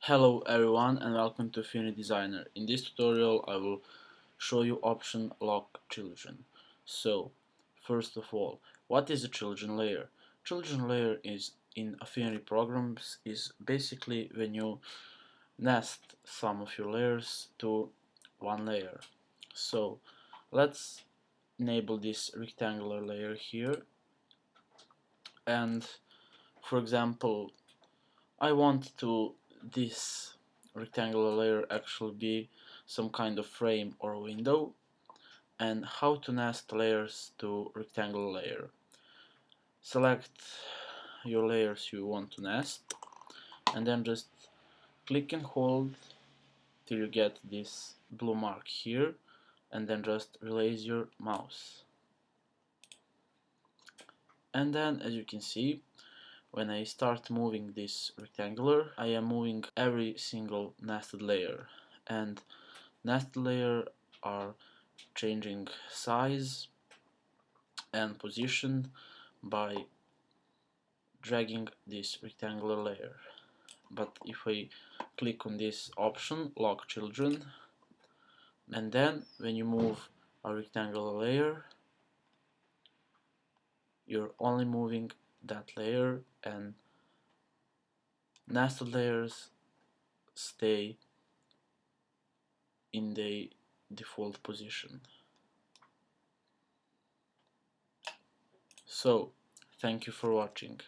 Hello everyone and welcome to Affinity Designer. In this tutorial I will show you option lock children. So first of all, what is a children layer? Children layer is in Affinity programs is basically when you nest some of your layers to one layer. So let's enable this rectangular layer here, and for example I want to this rectangular layer actually be some kind of frame or window. And how to nest layers to rectangular layer. Select your layers you want to nest and then just click and hold till you get this blue mark here, and then just release your mouse. And then as you can see, when I start moving this rectangular, I am moving every single nested layer, and nested layer are changing size and position by dragging this rectangular layer. But if I click on this option, lock children, and then when you move a rectangular layer, you're only moving that layer and nested layers stay in the default position. So, thank you for watching.